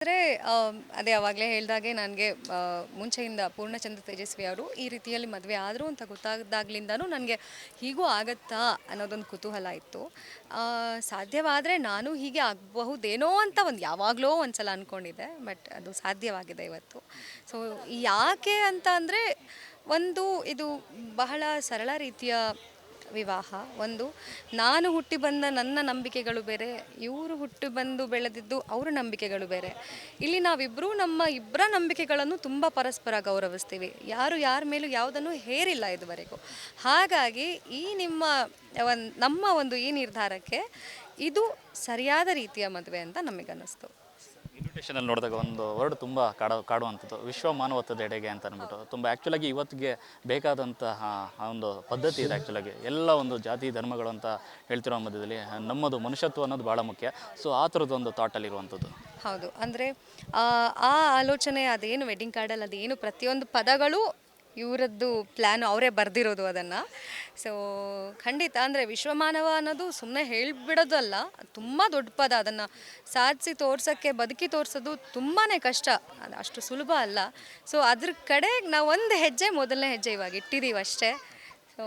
ಅಂದರೆ ಅದೇ ಆವಾಗಲೇ ಹೇಳಿದಾಗೆ ನನಗೆ ಮುಂಚೆಯಿಂದ ಪೂರ್ಣಚಂದ್ರ ತೇಜಸ್ವಿ ಅವರು ಈ ರೀತಿಯಲ್ಲಿ ಮದುವೆ ಆದರು ಅಂತ ಗೊತ್ತಾದಾಗ್ಲಿಂದನೂ ನನಗೆ ಹೀಗೂ ಆಗತ್ತಾ ಅನ್ನೋದೊಂದು ಕುತೂಹಲ ಇತ್ತು. ಸಾಧ್ಯವಾದರೆ ನಾನು ಹೀಗೆ ಆಗಬಹುದೇನೋ ಅಂತ ಒಂದು ಯಾವಾಗಲೋ ಒಂದು ಸಲ ಅಂದ್ಕೊಂಡಿದ್ದೆ. ಬಟ್ ಅದು ಸಾಧ್ಯವಾಗಿದೆ ಇವತ್ತು. ಸೊ ಯಾಕೆ ಅಂತ ಅಂದರೆ ಒಂದು ಇದು ಬಹಳ ಸರಳ ರೀತಿಯ ವಿವಾಹ. ಒಂದು, ನಾನು ಹುಟ್ಟಿ ಬಂದ ನನ್ನ ನಂಬಿಕೆಗಳು ಬೇರೆ, ಇವರು ಹುಟ್ಟಿ ಬಂದು ಬೆಳೆದಿದ್ದು ಅವರ ನಂಬಿಕೆಗಳು ಬೇರೆ. ಇಲ್ಲಿ ನಾವಿಬ್ಬರೂ ನಮ್ಮ ಇಬ್ಬರ ನಂಬಿಕೆಗಳನ್ನು ತುಂಬ ಪರಸ್ಪರ ಗೌರವಿಸ್ತೀವಿ. ಯಾರು ಯಾರ ಮೇಲೂ ಯಾವುದನ್ನು ಹೇರಿಲ್ಲ ಇದುವರೆಗೂ. ಹಾಗಾಗಿ ನಮ್ಮ ಒಂದು ಈ ನಿರ್ಧಾರಕ್ಕೆ ಇದು ಸರಿಯಾದ ರೀತಿಯ ಮದುವೆ ಅಂತ ನಮಗನ್ನಿಸ್ತು. ಇನ್ವಿಟೇಷನಲ್ಲಿ ನೋಡಿದಾಗ ಒಂದು ವರ್ಡ್ ತುಂಬ ಕಾಡುವಂಥದ್ದು, ವಿಶ್ವ ಮಾನವತ್ವದೆಡೆಗೆ ಅಂತ ಅಂದ್ಬಿಟ್ಟು. ತುಂಬ ಆ್ಯಕ್ಚುಲಾಗಿ ಇವತ್ತಿಗೆ ಬೇಕಾದಂತಹ ಆ ಒಂದು ಪದ್ಧತಿ ಇದೆ. ಆ್ಯಕ್ಚುಲಾಗಿ ಎಲ್ಲ ಒಂದು ಜಾತಿ ಧರ್ಮಗಳು ಅಂತ ಹೇಳ್ತಿರೋ ಮಧ್ಯದಲ್ಲಿ ನಮ್ಮದು ಮನುಷ್ಯತ್ವ ಅನ್ನೋದು ಭಾಳ ಮುಖ್ಯ. ಸೊ ಆ ಥರದ್ದೊಂದು ಥಾಟಲ್ಲಿರುವಂಥದ್ದು. ಹೌದು. ಅಂದರೆ ಆ ಆಲೋಚನೆ ಅದೇನು ವೆಡ್ಡಿಂಗ್ ಕಾರ್ಡಲ್ಲಿ ಅದೇನು ಪ್ರತಿಯೊಂದು ಪದಗಳು ಇವರದ್ದು ಪ್ಲ್ಯಾನು, ಅವರೇ ಬರೆದಿರೋದು ಅದನ್ನು. ಸೊ ಖಂಡಿತ ಅಂದರೆ ವಿಶ್ವಮಾನವ ಅನ್ನೋದು ಸುಮ್ಮನೆ ಹೇಳಿಬಿಡೋದಲ್ಲ, ತುಂಬ ದೊಡ್ಡ ಪದ. ಅದನ್ನು ಸಾಧಿಸಿ ತೋರ್ಸೋಕ್ಕೆ, ಬದುಕಿ ತೋರಿಸೋದು ತುಂಬಾ ಕಷ್ಟ, ಅದು ಅಷ್ಟು ಸುಲಭ ಅಲ್ಲ. ಸೊ ಅದ್ರ ಕಡೆ ನಾವು ಒಂದು ಹೆಜ್ಜೆ, ಮೊದಲನೇ ಹೆಜ್ಜೆ ಇವಾಗ ಇಟ್ಟಿದ್ದೀವಿ ಅಷ್ಟೇ. ಸೊ